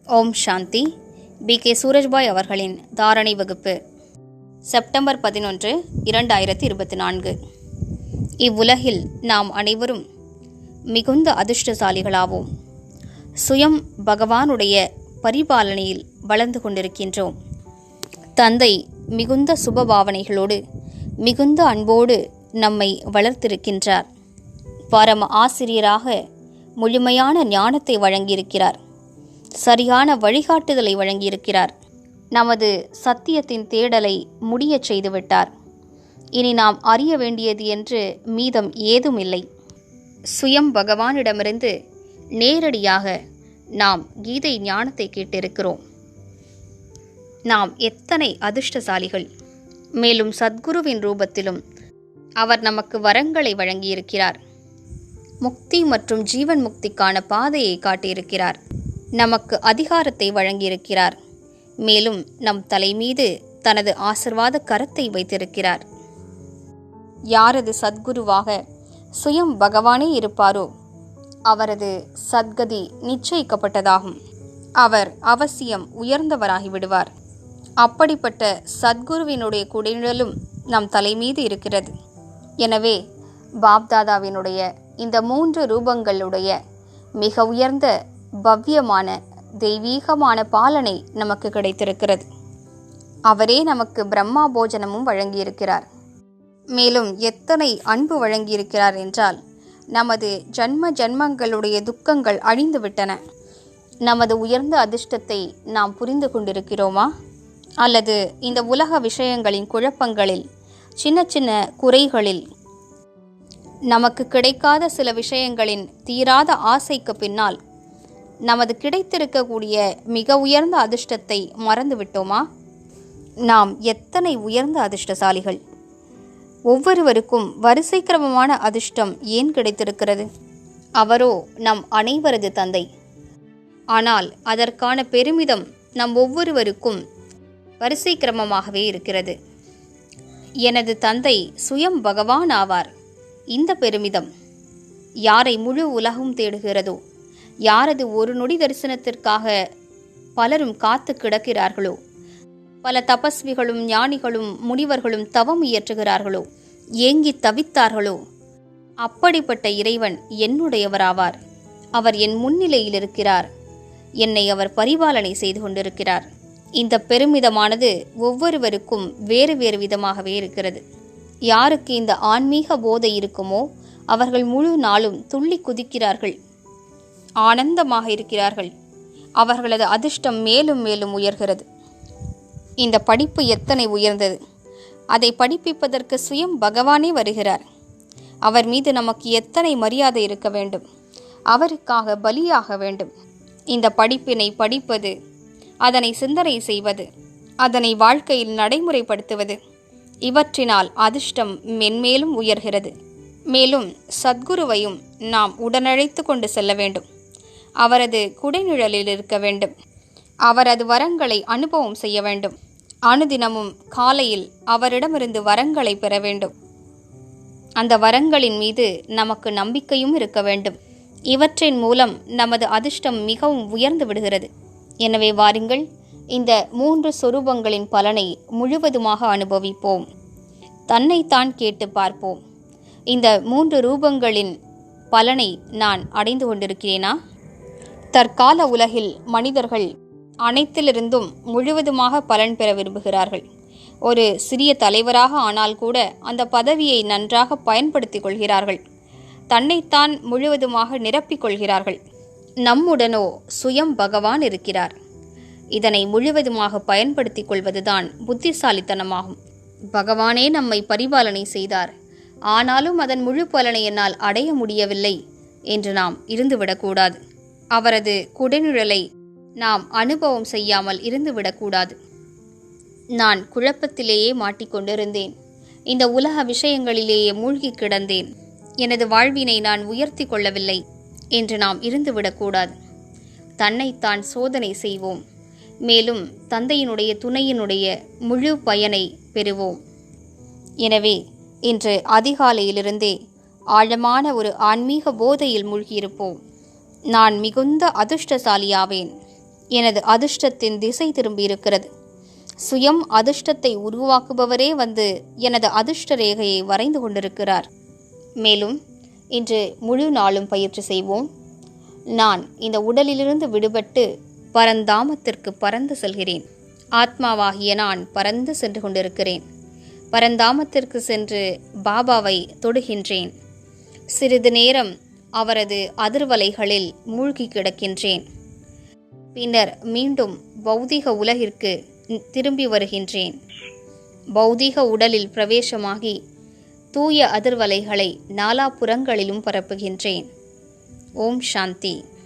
ஓம் சாந்தி. B K. Surajbhai அவர்களின் தாரணை வகுப்பு, செப்டம்பர் 11, 2024. இவ்வுலகில் நாம் அனைவரும் மிகுந்த அதிர்ஷ்டசாலிகளாவோம். சுயம் பகவானுடைய பரிபாலனையில் வளர்ந்து கொண்டிருக்கின்றோம். தந்தை மிகுந்த சுபபாவனைகளோடு மிகுந்த அன்போடு நம்மை வளர்த்திருக்கின்றார். பரம ஆசிரியராக முழுமையான ஞானத்தை வழங்கியிருக்கிறார். சரியான வழிகாட்டுதலை வழங்கியிருக்கிறார். நமது சத்தியத்தின் தேடலை முடியச் செய்துவிட்டார். இனி நாம் அறிய வேண்டியது என்று மீதம் ஏதும் இல்லை. சுயம் பகவானிடமிருந்து நேரடியாக நாம் கீதை ஞானத்தை கேட்டிருக்கிறோம். நாம் எத்தனை அதிர்ஷ்டசாலிகள்! மேலும் சத்குருவின் ரூபத்திலும் அவர் நமக்கு வரங்களை வழங்கியிருக்கிறார். முக்தி மற்றும் ஜீவன் முக்திக்கான பாதையை காட்டியிருக்கிறார். நமக்கு அதிகாரத்தை வழங்கியிருக்கிறார். மேலும் நம் தலை மீது தனது ஆசிர்வாத கரத்தை வைத்திருக்கிறார். யாரது சத்குருவாக சுயம் பகவானே இருப்பாரோ அவரது சத்கதி நிச்சயிக்கப்பட்டதாகும். அவர் அவசியம் உயர்ந்தவராகி விடுவார். அப்படிப்பட்ட சத்குருவினுடைய குடிநிழலும் நம் தலை மீது இருக்கிறது. எனவே பாப்தாதாவினுடைய இந்த 3 ரூபங்களுடைய மிக உயர்ந்த பவ்யமான தெய்வீகமான பாலனை நமக்கு கிடைத்திருக்கிறது. அவரே நமக்கு பிரம்மா போஜனமும் வழங்கியிருக்கிறார். மேலும் எத்தனை அன்பு வழங்கியிருக்கிறார் என்றால், நமது ஜன்ம ஜன்மங்களுடைய துக்கங்கள் அழிந்துவிட்டன. நமது உயர்ந்த அதிர்ஷ்டத்தை நாம் புரிந்து கொண்டிருக்கிறோமா? அல்லது இந்த உலக விஷயங்களின் குழப்பங்களில், சின்ன சின்ன குறைகளில், நமக்கு கிடைக்காத சில விஷயங்களின் தீராத ஆசைக்கு பின்னால் நமது கிடைத்திருக்கக்கூடிய மிக உயர்ந்த அதிர்ஷ்டத்தை மறந்துவிட்டோமா? நாம் எத்தனை உயர்ந்த அதிர்ஷ்டசாலிகள்! ஒவ்வொருவருக்கும் வரிசை கிரமமான அதிர்ஷ்டம் ஏன் கிடைத்திருக்கிறது? அவரோ நம் அனைவரது தந்தை. ஆனால் அதற்கான பெருமிதம் நம் ஒவ்வொருவருக்கும் வரிசை கிரமமாகவே இருக்கிறது. எனது தந்தை சுயம் பகவான் ஆவார். இந்த பெருமிதம் யாரை முழு உலகம் தேடுகிறதோ, யாரது ஒரு நொடி தரிசனத்திற்காக பலரும் காத்து கிடக்கிறார்களோ, பல தபஸ்விகளும் ஞானிகளும் முனிவர்களும் தவம் இயற்றுகிறார்களோ, ஏங்கி தவித்தார்களோ, அப்படிப்பட்ட இறைவன் என்னுடையவராவார். அவர் என் முன்னிலையில் இருக்கிறார். என்னை அவர் பரிபாலனை செய்து கொண்டிருக்கிறார். இந்த பெருமிதமானது ஒவ்வொருவருக்கும் வேறு வேறு விதமாகவே இருக்கிறது. யாருக்கு இந்த ஆன்மீக போதை இருக்குமோ அவர்கள் முழு நாளும் துள்ளி குதிக்கிறார்கள், ஆனந்தமாக இருக்கிறார்கள். அவர்களது அதிர்ஷ்டம் மேலும் மேலும் உயர்கிறது. இந்த படிப்பு எத்தனை உயர்ந்தது! அதை படிப்பிப்பதற்கு சுயம் பகவானே வருகிறார். அவர் மீது நமக்கு எத்தனை மரியாதை இருக்க வேண்டும்! அவருக்காக பலியாக வேண்டும். இந்த படிப்பினை படிப்பது, அதனை சிந்தனை செய்வது, அதனை வாழ்க்கையில் நடைமுறைப்படுத்துவது, இவற்றினால் அதிர்ஷ்டம் மென்மேலும் உயர்கிறது. மேலும் சத்குருவையும் நாம் உடனழைத்து கொண்டு செல்ல வேண்டும். அவரது குடைநிழலில் இருக்க வேண்டும். அவரது வரங்களை அனுபவம் செய்ய வேண்டும். அனுதினமும் காலையில் அவரிடமிருந்து வரங்களை பெற வேண்டும். அந்த வரங்களின் மீது நமக்கு நம்பிக்கையும் இருக்க வேண்டும். இவற்றின் மூலம் நமது அதிர்ஷ்டம் மிகவும் உயர்ந்து விடுகிறது. எனவே வாருங்கள், இந்த 3 சொரூபங்களின் பலனை முழுவதுமாக அனுபவிப்போம். தன்னைத்தான் கேட்டு பார்ப்போம். இந்த 3 ரூபங்களின் பலனை நான் அடைந்து கொண்டிருக்கிறேனா? தற்கால உலகில் மனிதர்கள் அனைத்திலிருந்தும் முழுவதுமாக பலன் பெற விரும்புகிறார்கள். ஒரு சிறிய தலைவராக ஆனால் கூட அந்த பதவியை நன்றாக பயன்படுத்திக் கொள்கிறார்கள். தன்னைத்தான் முழுவதுமாக நிரப்பிக் கொள்கிறார்கள். நம்முடனோ சுயம் பகவான் இருக்கிறார். இதனை முழுவதுமாக பயன்படுத்திக் கொள்வதுதான் புத்திசாலித்தனமாகும். பகவானே நம்மை பரிபாலனை செய்தார். ஆனாலும் அதன் முழு பலனை என்னால் அடைய முடியவில்லை என்று நாம் இருந்துவிடக்கூடாது. அவரது குடைநிழலை நாம் அனுபவம் செய்யாமல் இருந்துவிடக்கூடாது. நான் குழப்பத்திலேயே மாட்டிக்கொண்டிருந்தேன். இந்த உலக விஷயங்களிலேயே மூழ்கி கிடந்தேன். எனது வாழ்வினை நான் உயர்த்தி கொள்ளவில்லை என்று நாம் இருந்துவிடக்கூடாது. தன்னைத்தான் சோதனை செய்வோம். மேலும் தந்தையினுடைய துணையினுடைய முழு பயனை பெறுவோம். எனவே இன்று அதிகாலையிலிருந்தே ஆழமான ஒரு ஆன்மீக போதையில் மூழ்கியிருப்போம். நான் மிகுந்த அதிர்ஷ்டசாலியாவேன். எனது அதிர்ஷ்டத்தின் திசை திரும்பியிருக்கிறது. சுயம் அதிர்ஷ்டத்தை உருவாக்குபவரே வந்து எனது அதிர்ஷ்ட ரேகையை வரைந்து கொண்டிருக்கிறார். மேலும் இன்று முழு நாளும் பயிற்சி செய்வோம். நான் இந்த உடலிலிருந்து விடுபட்டு பரந்தாமத்திற்கு பறந்து செல்கிறேன். ஆத்மாவாகிய நான் பறந்து சென்று கொண்டிருக்கிறேன். பரந்தாமத்திற்கு சென்று பாபாவை தொடுகின்றேன். சிறிது நேரம் அவரது அதிர்வலைகளில் மூழ்கி கிடக்கின்றேன். பின்னர் மீண்டும் பௌதிக உலகிற்கு திரும்பி வருகின்றேன். பௌதிக உடலில் பிரவேசமாகி தூய அதிர்வலைகளை நாலாபுறங்களிலும் பரப்புகின்றேன். ஓம் சாந்தி.